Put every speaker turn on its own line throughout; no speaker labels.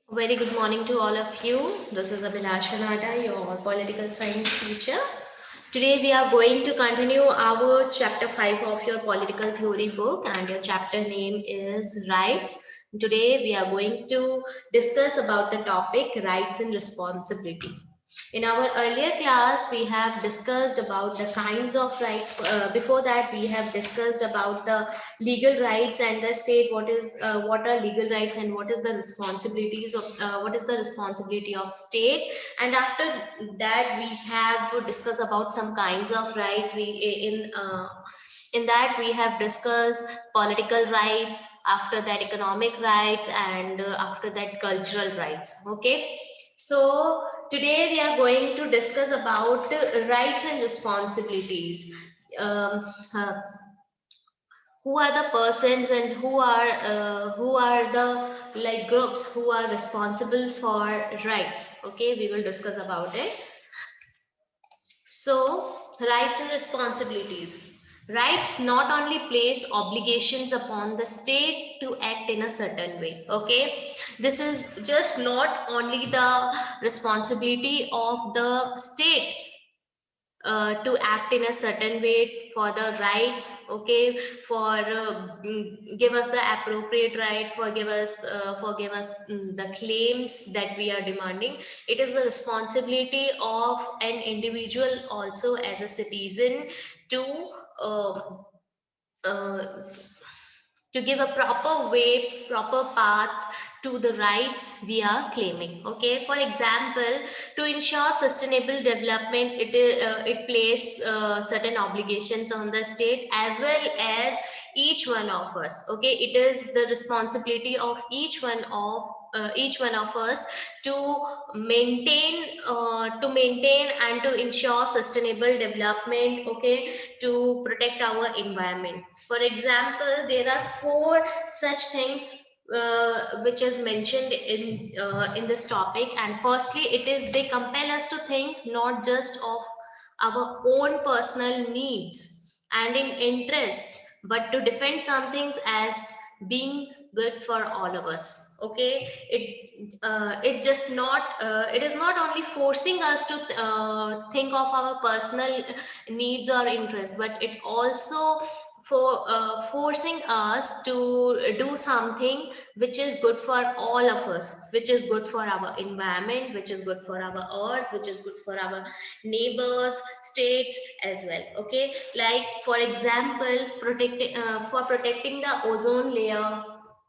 Very good morning to all of you. This is Abhilasha, your political science teacher. Today we are going to continue our chapter 5 of your political theory book, and your chapter name is Rights. Today we are going to discuss about the topic rights and responsibility. In our earlier class, we have discussed about the kinds of rights. Before that, we have discussed about the legal rights and the state. What are legal rights and what is the responsibilities of what is the responsibility of state. And after that, we have to discuss about some kinds of rights. In that we have discussed political rights, after that economic rights, and after that cultural rights. Okay, so today we are going to discuss about rights and responsibilities. um, uh, who are the persons and who are the like groups who are responsible for rights. Okay, we will discuss about it. So, rights and responsibilities. Rights not only place obligations upon the state to act in a certain way. Okay, this is just not only the responsibility of the state to act in a certain way for the rights. Okay, for give us the appropriate right, forgive us the claims that we are demanding. It is the responsibility of an individual also as a citizen to um, uh, to give a proper way, proper path to the rights we are claiming. Okay, for example, to ensure sustainable development, it places certain obligations on the state as well as each one of us. Okay, it is the responsibility of each one of us to maintain and to ensure sustainable development. Okay, to protect our environment. For example, there are four such things which is mentioned in this topic. And firstly, it is they compel us to think not just of our own personal needs and in interests, but to defend some things as being good for all of us. Okay, it is not only forcing us to think of our personal needs or interests, but it also forcing us to do something which is good for all of us, which is good for our environment, which is good for our earth, which is good for our neighbors, states as well. Okay, like for example, protecting the ozone layer.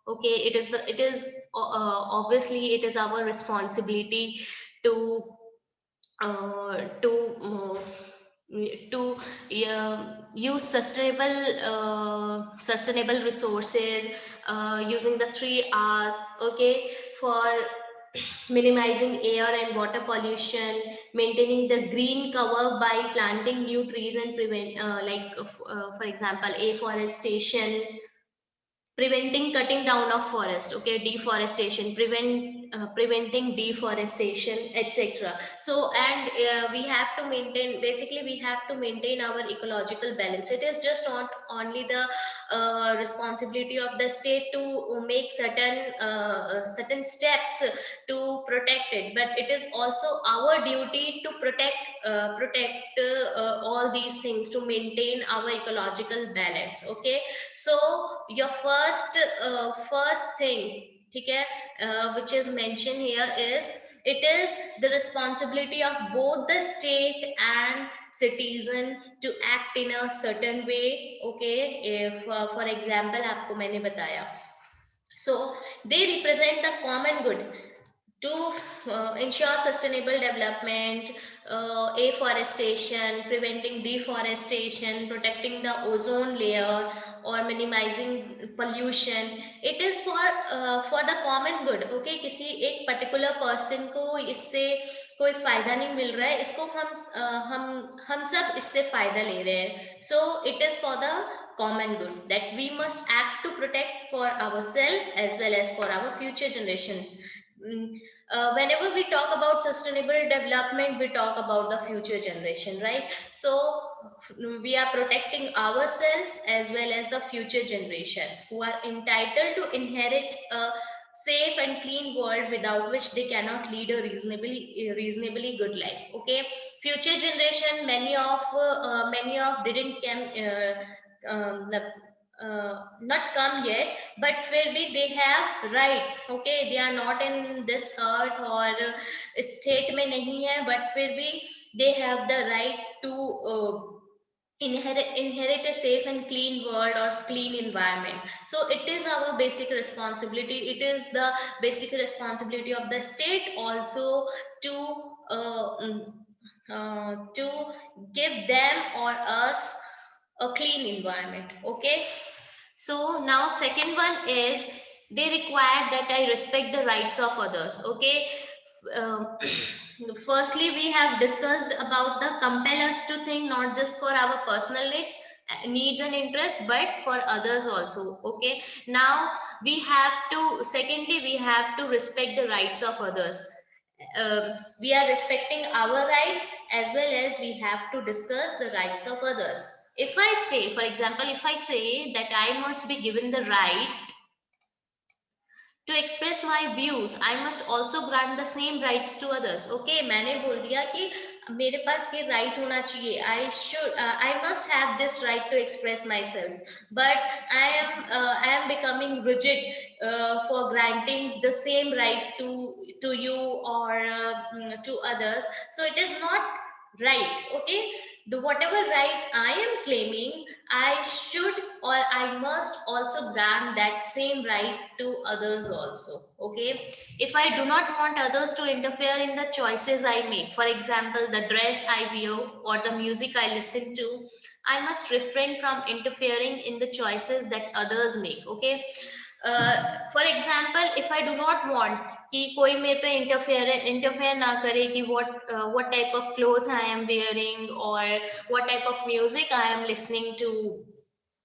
Okay, it is obviously it is our responsibility to uh, to uh, to use sustainable resources, using the 3 R's. Okay, for minimizing air and water pollution, maintaining the green cover by planting new trees and prevent for example, afforestation, preventing cutting down of forest. Okay, deforestation, preventing deforestation, etc. So, and we have to maintain, basically we have to maintain our ecological balance. It is just not only the responsibility of the state to make certain steps to protect it, but it is also our duty to protect all these things, to maintain our ecological balance. Okay, so your first thing, okay, which is mentioned here is it is the responsibility of both the state and citizen to act in a certain way. Okay, if for example आपको मैंने बताया, so they represent the common good to ensure sustainable development, afforestation, preventing deforestation, protecting the ozone layer, or minimizing pollution. It is for the common good. Okay, किसी एक particular person को इससे कोई फायदा नहीं मिल रहा है, इसको हम सब इससे फायदा ले रहे हैं. So it is for the common good that we must act to protect for ourselves as well as for our future generations. Whenever we talk about sustainable development, we talk about the future generation, right? So we are protecting ourselves as well as the future generations who are entitled to inherit a safe and clean world without which they cannot lead a reasonably good life. Okay, future generation, many of didn't come not come yet, but फिर भी they have rights. Okay, they are not in this earth or state में नहीं है, but फिर भी they have the right to inherit a safe and clean world or clean environment. So it is our basic responsibility, it is the basic responsibility of the state also to to give them or us a clean environment. Okay, so now second one is they require that I respect the rights of others. Okay, um, firstly we have discussed about the compel us to think not just for our personal needs and interests, but for others also. Okay, now we have to, secondly we have to respect the rights of others. We are respecting our rights as well as we have to discuss the rights of others. If I say, for example, if I say that I must be given the right to express my views, I must also grant the same rights to others. Okay, मैंने बोल दिया कि मेरे पास ये right होना चाहिए, I must have this right to express myself, but I am becoming rigid for granting the same right to you or to others. So it is not right. Okay, the whatever right I am claiming, I should or I must also grant that same right to others also. Okay, if I do not want others to interfere in the choices I make, for example the dress I wear or the music I listen to, I must refrain from interfering in the choices that others make. Okay, for example if I do not want कि कोई मेरे पे interfere ना करे कि what type of clothes I am wearing or what type of music I am listening to,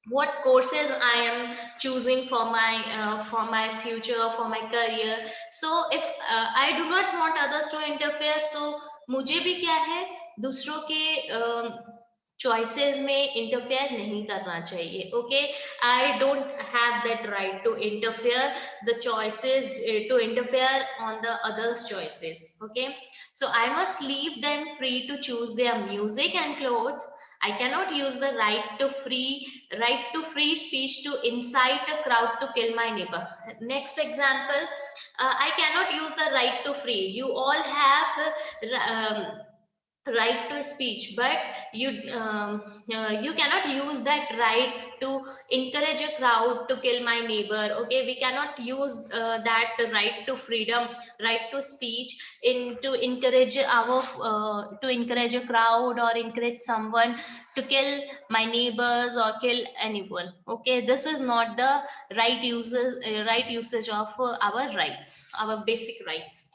what courses I am choosing for my future, for my career. So if I do not want others to interfere, so मुझे भी क्या है दूसरों के choices में interfere नहीं करना चाहिए. Okay, I don't have that right to interfere the choices, to interfere on the others choices. Okay, so I must leave them free to choose their music and clothes. I cannot use the right to free speech to incite a crowd to kill my neighbor. Next example, I cannot use the right to free. You all have right to speech, but you cannot use that right to encourage a crowd to kill my neighbor. Okay, we cannot use that right to freedom, right to speech in to encourage to encourage a crowd or encourage someone to kill my neighbors or kill anyone. Okay, this is not the right usage of our rights, our basic rights.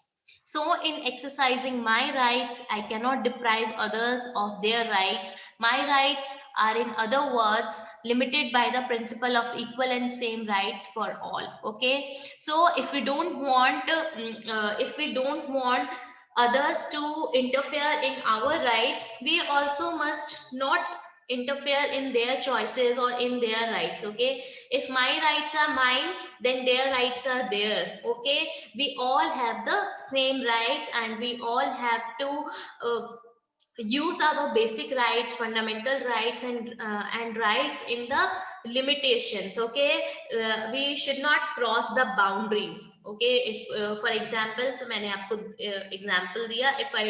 So, in exercising my rights, I cannot deprive others of their rights. My rights are, in other words, limited by the principle of equal and same rights for all. Okay. So, if we don't want others to interfere in our rights, we also must not interfere in their choices or in their rights. Okay, if my rights are mine, then their rights are there. Okay, we all have the same rights and we all have to uh, use our basic rights, fundamental rights, and rights in the limitations. Okay, we should not cross the boundaries. Okay, if for example, so मैंने आपको example दिया, if I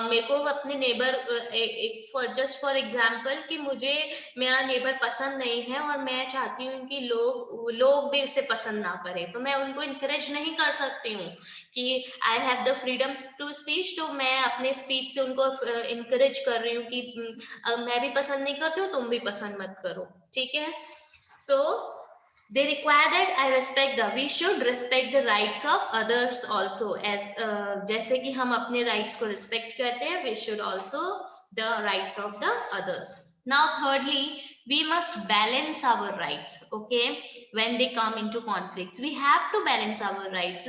मेरे को अपने neighbour for just for example कि मुझे मेरा neighbour पसंद नहीं है और मैं चाहती हूँ कि लोग भी उसे पसंद ना करें, तो मैं उनको इनकरेज नहीं कर सकती हूँ कि I have the freedom to speech, तो मैं अपने स्पीच से उनको इनकरेज कर रही हूँ कि मैं भी पसंद नहीं करती हूँ, तुम भी पसंद मत करो. ठीक है, सो they require that I respect the, we should respect the rights of others also, as जैसे कि हम अपने rights को respect करते हैं, we should also the rights of the others. Now thirdly, we must balance our rights. Okay, when they come into conflicts, we have to balance our rights.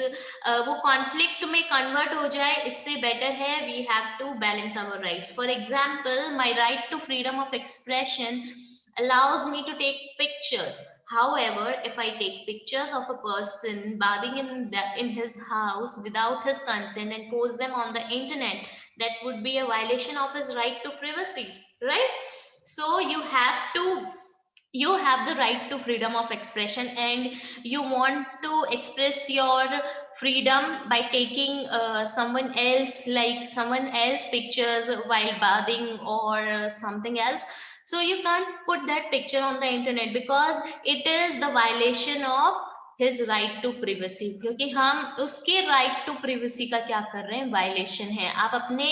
वो conflict में convert हो जाए, इससे better है we have to balance our rights. For example, my right to freedom of expression allows me to take pictures, However, if I take pictures of a person bathing in his house without his consent and post them on the internet, that would be a violation of his right to privacy, right? So you have the right to freedom of expression, and you want to express your freedom by taking someone else pictures while bathing or something else. So you can't put that picture on the internet because it is the violation of his right to privacy, क्योंकि हम उसके right to privacy का क्या कर रहे हैं, violation है। आप अपने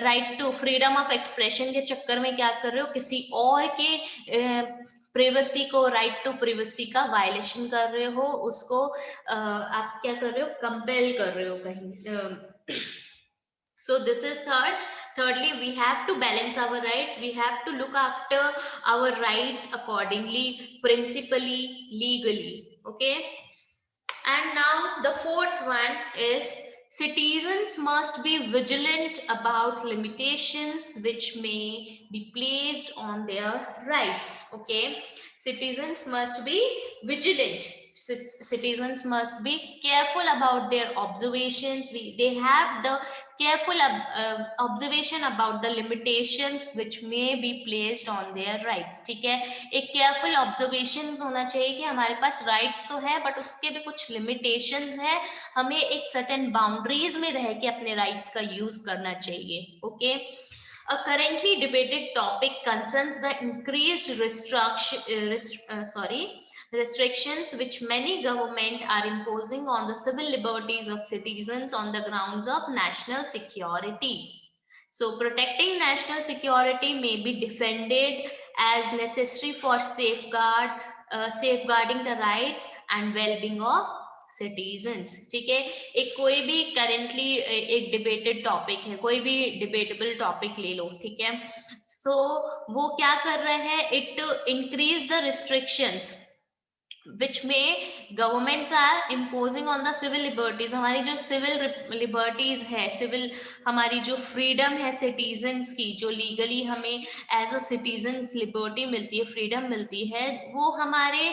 right to freedom of expression के चक्कर में क्या कर रहे हो, किसी और के प्रिवेसी को, राइट टू प्रिवेसी का वायलेशन कर रहे हो, उसको आप क्या कर रहे हो, कंपेल कर रहे हो कहीं। So this is thirdly, we have to balance our rights, we have to look after our rights accordingly, principally, legally, okay. And now the fourth one is citizens must be vigilant about limitations which may be placed on their rights. Okay, citizens must be vigilant. Citizens must be careful about their observations. They have the careful observation about the limitations which may be placed on their rights. ठीक है, एक careful observation होना चाहिए कि हमारे पास rights तो है but उसके भी कुछ लिमिटेशंस है, हमें एक सर्टेन बाउंड्रीज में रह के अपने राइट्स का यूज करना चाहिए। Okay, a currently debated topic concerns the increased restrictions which many government are imposing on the civil liberties of citizens on the grounds of national security. So protecting national security may be defended as necessary for safeguarding the rights and well-being of citizens. ठीक है, एक कोई भी currently एक debated topic है, कोई भी debatable topic ले लो, ठीक है, तो वो क्या कर रहा है, it increase the restrictions which may governments are imposing on the civil liberties। हमारी जो सिविल लिबर्टीज है, सिविल हमारी जो फ्रीडम है सिटीजन्स की, जो लीगली हमें एज अ सिटीजन्स लिबर्टी मिलती है, फ्रीडम मिलती है, वो हमारे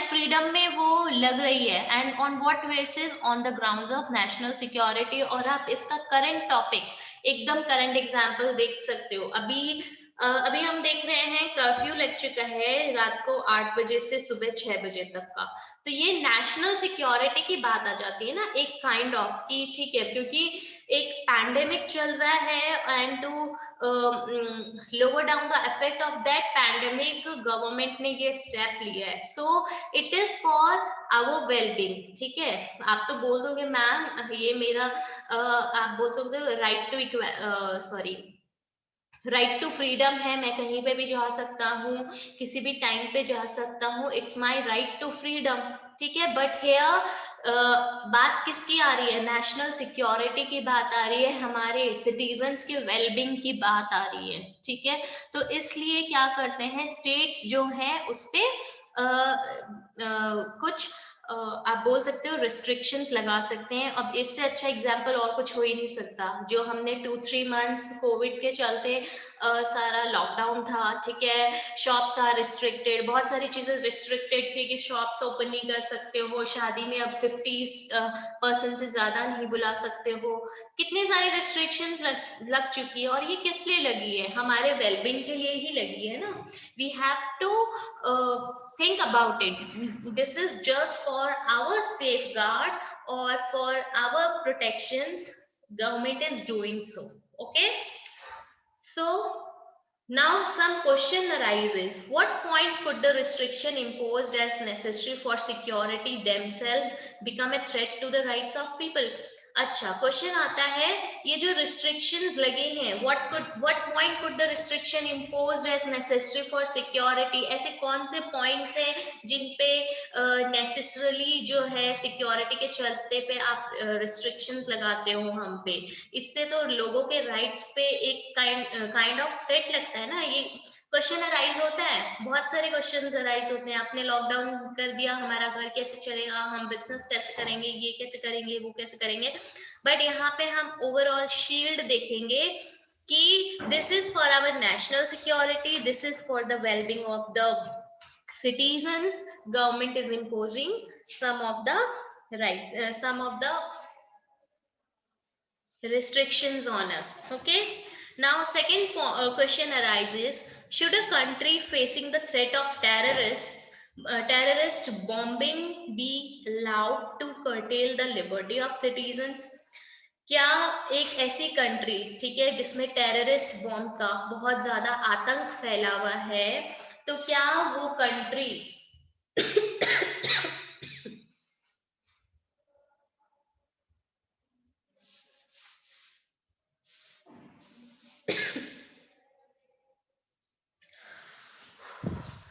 फ्रीडम में वो लग रही है। And on what basis, on the grounds of national security. और आप इसका करंट टॉपिक, एकदम करंट एग्जांपल देख सकते हो। अभी हम देख रहे हैं कर्फ्यू लग चुका है रात को 8 बजे से सुबह 6 बजे तक का, तो ये नेशनल सिक्योरिटी की बात आ जाती है ना, एक काइंड ऑफ की, ठीक है, क्योंकि एक पैंडेमिक चल रहा है and to lower down the effect of that pandemic government ने ये स्टेप लिया है। So it is for our wellbeing, ठीक है। आप तो बोल दोगे मैम ये मेरा आप बोल सकते हो right to right to freedom है, मैं कहीं पे भी जा सकता हूँ, किसी भी टाइम पे जा सकता हूँ, it's my right to freedom, ठीक है। बट हेयर बात किसकी आ रही है, नेशनल सिक्योरिटी की बात आ रही है, हमारे सिटीजन्स के वेलबींग की बात आ रही है, ठीक है। तो इसलिए क्या करते हैं स्टेट्स जो है उस पे कुछ आप बोल सकते हो रिस्ट्रिक्शंस लगा सकते हैं। अब इससे अच्छा एग्जांपल और कुछ हो ही नहीं सकता। जो हमने 2-3 मंथ्स कोविड के चलते सारा लॉकडाउन था, ठीक है, शॉप्स आर रिस्ट्रिक्टेड, बहुत सारी चीजें रिस्ट्रिक्टेड थी कि शॉप्स ओपन नहीं कर सकते हो, शादी में अब 50% से ज्यादा नहीं बुला सकते हो, कितनी सारी रिस्ट्रिक्शंस लग चुकी है। और ये किस लिए लगी है, हमारे वेलबींग के लिए ही लगी है ना। We have to think about it, this is just for our safeguard or for our protections, government is doing so, okay। So now some question arises, what point could the restriction imposed as necessary for security themselves become a threat to the rights of people। अच्छा, question आता है ये जो restrictions लगे हैं, what point could the restriction imposed as necessary for security, ऐसे कौन से पॉइंट्स हैं जिन पे नेसेसरली जो है सिक्योरिटी के चलते पे आप रिस्ट्रिक्शंस लगाते हो हम पे, इससे तो लोगों के राइट्स पे एक काइंड ऑफ थ्रेट लगता है ना। ये क्वेश्चन अराइज होता है, बहुत सारे क्वेश्चन अराइज होते हैं। आपने लॉकडाउन कर दिया, हमारा घर कैसे चलेगा, हम बिजनेस कैसे करेंगे, ये कैसे करेंगे, वो कैसे करेंगे। बट यहाँ पे हम ओवरऑल शील्ड देखेंगे कि this is for our national security, this is for the wellbeing of the citizens, government is imposing some of the some of the restrictions on us. Okay. Now, second question arises: should a country facing the threat of terrorist bombing be allowed to curtail the liberty of citizens? क्या एक ऐसी country, ठीक है, जिसमें terrorist bomb का बहुत ज्यादा आतंक फैला हुआ है, तो क्या वो country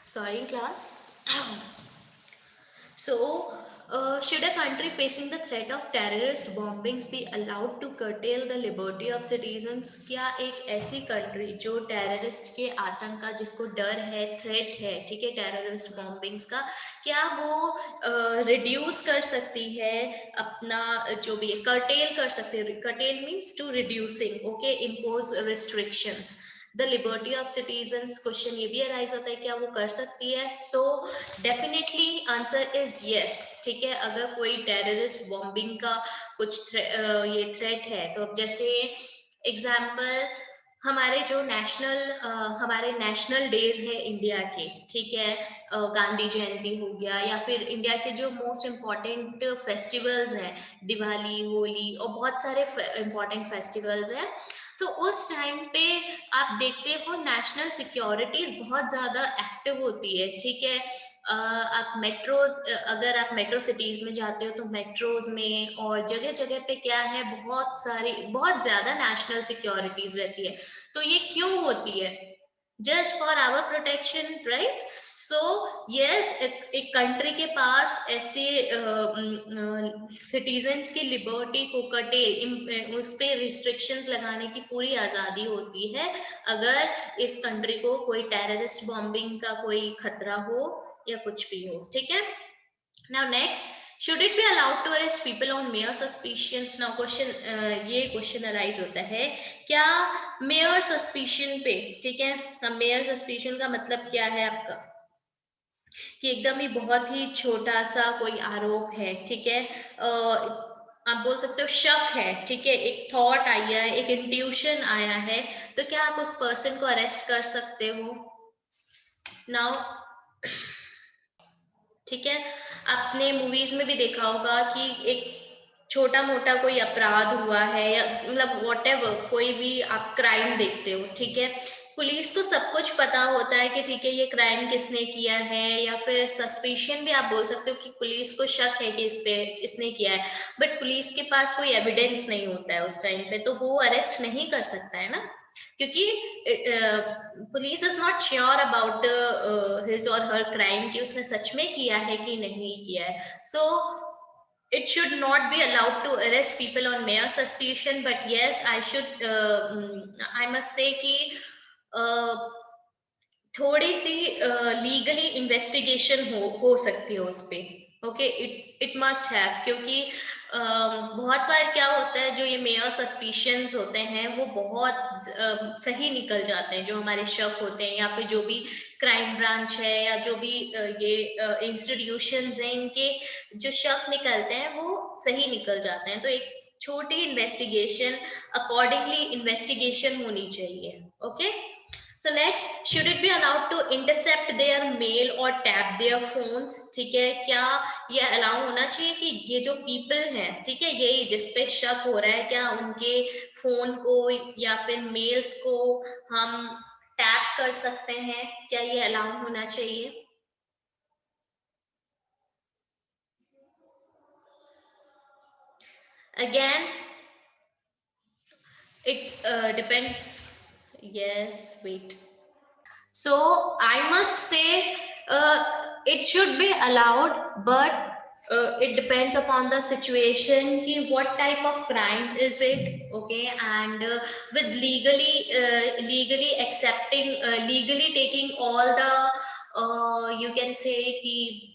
sorry class So, should a country facing the threat of terrorist bombings be allowed to curtail the liberty of citizens? क्या एक ऐसी कंट्री जो टेररिस्ट के आतंक का, जिसको डर है, थ्रेट है, ठीक है, टेररिस्ट बॉम्बिंग्स का, क्या वो रिड्यूस कर सकती है अपना जो भी कर्टेल कर सकती है? Curtail means to reducing, okay, impose restrictions the liberty of citizens. Question ये भी अराइज होता है, क्या वो कर सकती है? So definitely answer is yes, ठीक है। अगर कोई टेररिस्ट बॉम्बिंग का कुछ ये थ्रेट है, तो अब जैसे एग्जाम्पल हमारे जो हमारे नेशनल डेज है इंडिया के, ठीक है, गांधी जयंती हो गया, या फिर इंडिया के जो मोस्ट इम्पॉर्टेंट फेस्टिवल्स हैं, दिवाली, होली और बहुत सारे इम्पॉर्टेंट फेस्टिवल्स हैं, तो उस टाइम पे आप देखते हो नेशनल सिक्योरिटीज बहुत ज्यादा एक्टिव होती है, ठीक है। आप मेट्रोज, अगर आप मेट्रो सिटीज में जाते हो तो मेट्रोज में और जगह जगह पे क्या है, बहुत ज्यादा नेशनल सिक्योरिटीज रहती है। तो ये क्यों होती है? Just for our protection, right? So yes, एक कंट्री के पास ऐसे सिटीजन्स की लिबर्टी को उस पे रिस्ट्रिक्शंस लगाने की पूरी आजादी होती है, अगर इस कंट्री को कोई टेररिस्ट बॉम्बिंग का कोई खतरा हो या कुछ भी हो, ठीक है। Now next, should it be allowed to arrest people on mere suspicion? now ये क्वेश्चन अराइज होता है, क्या मेयर सस्पिशन पे, ठीक है, मेयर सस्पिशन का मतलब क्या है आपका, कि एकदम ही बहुत ही छोटा सा कोई आरोप है, ठीक है, आप बोल सकते हो शक है, ठीक है, एक थॉट आया है, एक इंट्यूशन आया है, तो क्या आप उस पर्सन को अरेस्ट कर सकते हो? नाउ, ठीक है, आपने मूवीज में भी देखा होगा कि एक छोटा मोटा कोई अपराध हुआ है, या मतलब व्हाटएवर कोई भी आप क्राइम देखते हो, ठीक है, पुलिस को सब कुछ पता होता है कि ठीक है ये क्राइम किसने किया है, या फिर सस्पिशन भी आप बोल सकते हो कि पुलिस को शक है कि इसने किया है, बट पुलिस के पास कोई एविडेंस नहीं होता है उस टाइम पे, तो वो अरेस्ट नहीं कर सकता है ना, क्योंकि police is not sure about his और हर क्राइम, कि उसने सच में किया है कि नहीं किया है। सो it should not be allowed to arrest people on mere suspicion, but yes, I must say कि थोड़ी सी लीगली इन्वेस्टिगेशन हो सकती है उस पे, ओके, इट मस्ट हैव, क्योंकि बहुत बार क्या होता है, जो ये मेयर सस्पिशंस होते हैं वो बहुत सही निकल जाते हैं, जो हमारे शक होते हैं, या फिर जो भी क्राइम ब्रांच है, या जो भी ये इंस्टीट्यूशंस हैं, इनके जो शक निकलते हैं वो सही निकल जाते हैं। तो एक छोटी इन्वेस्टिगेशन, अकॉर्डिंगली इन्वेस्टिगेशन होनी चाहिए, okay. So next, should it be allowed to intercept their mail or tap their phones? ठीक है, क्या ये अलाउ होना चाहिए कि ये जो पीपल हैं, ठीक है, ये जिस पे शक हो रहा है, क्या उनके फोन को या फिर मेल्स को हम टैप कर सकते हैं? क्या ये अलाउ होना चाहिए? Again, it depends. Yes, wait. So I must say it should be allowed, but it depends upon the situation. Ki what type of crime is it? Okay, and with legally accepting, legally taking all the you can say कि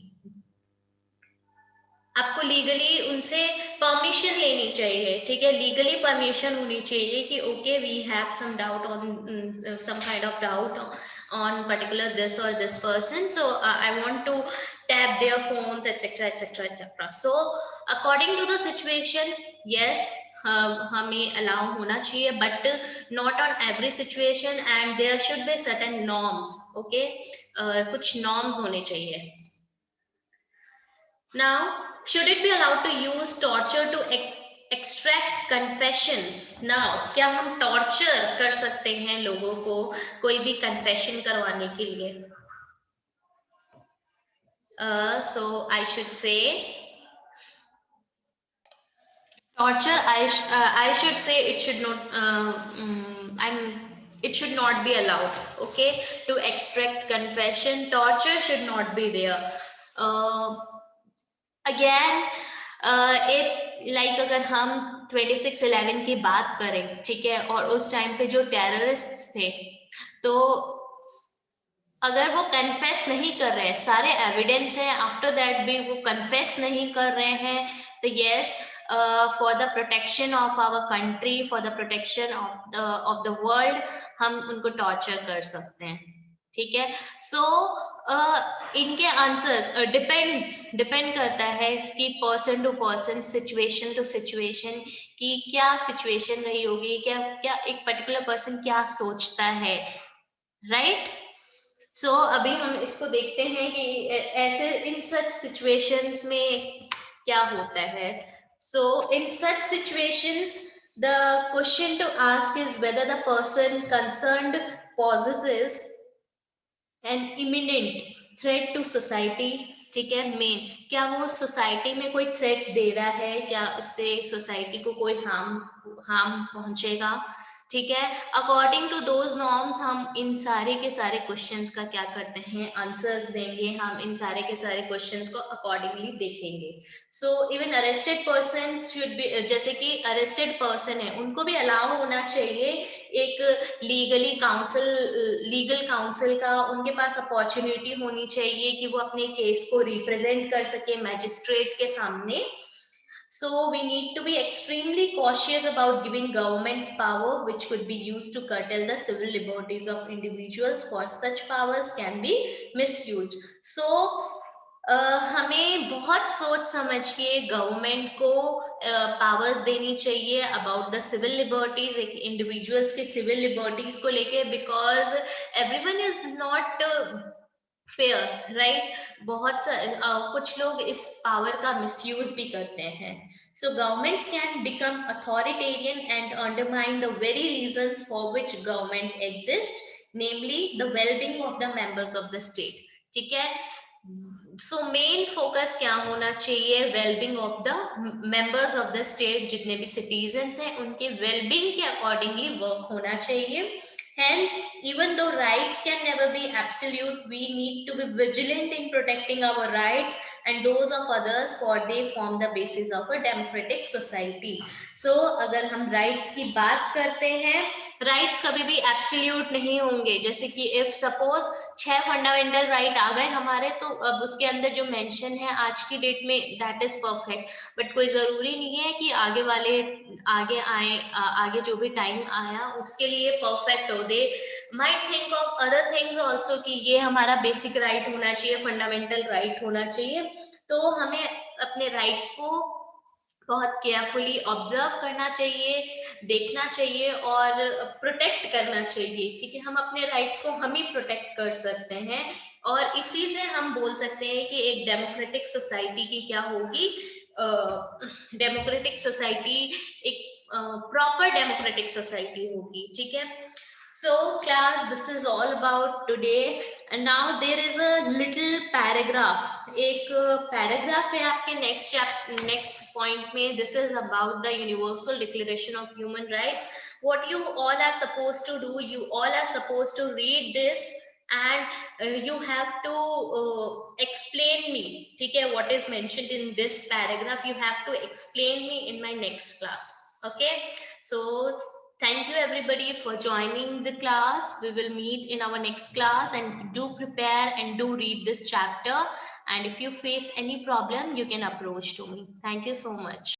आपको legally उनसे permission लेनी चाहिए, ठीक है, legally permission होनी चाहिए कि okay we have some doubt on some kind of doubt on particular this or this person, so I want to tap their phones, etc, etc, etc. So according to the situation, yes, हमें allow होना चाहिए, but not on every situation, and there should be certain norms. Okay, कुछ norms होने चाहिए. Now, should it be allowed to use torture to extract confession? Now, क्या हम torture कर सकते हैं लोगों को कोई भी confession करवाने के लिए? So I should say torture. I should say it should not. It should not be allowed. Okay, to extract confession, torture should not be there. Uh, again एक लाइक अगर हम 26/11 की बात करें, ठीक है, और उस टाइम पे जो टेररिस्ट थे, तो अगर वो कन्फेस नहीं कर रहे हैं, सारे एविडेंस है, आफ्टर दैट भी वो कन्फेस नहीं कर रहे हैं, तो yes, for the protection of our country, for the protection of the world, हम उनको टॉर्चर कर सकते हैं. ठीक है. सो इनके आंसर्स डिपेंड करता है कि person to person, situation to situation, कि क्या सिचुएशन रही होगी, क्या क्या एक पर्टिकुलर पर्सन क्या सोचता है, राइट. सो अभी हम इसको देखते हैं कि ऐसे इन सच सिचुएशंस में क्या होता है. So in such situations the question to ask is whether the person concerned possesses an imminent threat to society. ठीक है, मेन क्या वो सोसाइटी में कोई थ्रेट दे रहा है, क्या उससे सोसाइटी को कोई हार्म पहुंचेगा. ठीक है, अकॉर्डिंग टू दोज नॉर्म्स हम इन सारे के सारे क्वेश्चंस का क्या करते हैं, आंसर्स देंगे. हम इन सारे के सारे क्वेश्चंस को अकॉर्डिंगली देखेंगे. So even arrested person should be, जैसे कि अरेस्टेड पर्सन है, उनको भी अलाउ होना चाहिए एक लीगल काउंसिल का, उनके पास अपॉर्चुनिटी होनी चाहिए कि वो अपने केस को रिप्रेजेंट कर सके मैजिस्ट्रेट के सामने. So we need to be extremely cautious about giving governments power which could be used to curtail the civil liberties of individuals, for such powers can be misused. So हमें बहुत सोच समझ के government को powers देनी चाहिए about the civil liberties, एक individuals के सिविल लिबर्टीज को लेके, because everyone is not fair, right. कुछ लोग इस पावर का मिसयूज भी करते हैं. So governments can become authoritarian and undermine the very reasons for which government exist, namely the wellbeing of the members of the state. ठीक है. So main focus क्या होना चाहिए, wellbeing of the members of the state, जितने भी citizens हैं उनके wellbeing के अकॉर्डिंगली वर्क होना चाहिए. Hence, even though rights can never be absolute, we need to be vigilant in protecting our rights and those of others, for they form the basis of a democratic society. So, अगर हम rights की बात करते हैं, rights कभी भी absolute नहीं होंगे. जैसे कि if suppose 6 fundamental right आ गए हमारे, तो अब उसके अंदर जो mention है आज की डेट में, that is perfect. But कोई जरूरी नहीं है कि आगे आए, आगे जो भी टाइम आया उसके लिए परफेक्ट हो. They might think of other things also कि ये हमारा बेसिक राइट होना चाहिए, फंडामेंटल राइट होना चाहिए. तो हमें अपने राइट्स को बहुत केयरफुली ऑब्जर्व करना चाहिए, देखना चाहिए और प्रोटेक्ट करना चाहिए. ठीक है, हम अपने राइट्स को हम ही प्रोटेक्ट कर सकते हैं, और इसी से हम बोल सकते हैं कि एक डेमोक्रेटिक सोसाइटी की क्या होगी, डेमोक्रेटिक सोसाइटी एक प्रॉपर डेमोक्रेटिक सोसाइटी होगी. ठीक है. So class, this is all about today, and now there is a little paragraph. एक पैराग्राफ है आपके नेक्स्ट पॉइंट में. This is about the Universal Declaration of Human Rights. What you all are supposed to do, you all are supposed to read this, and you have to explain me. ठीक है, what is mentioned in this paragraph, you have to explain me in my next class. Okay, so thank you everybody for joining the class. We will meet in our next class, and do prepare and do read this chapter, and if you face any problem you can approach to me. Thank you so much.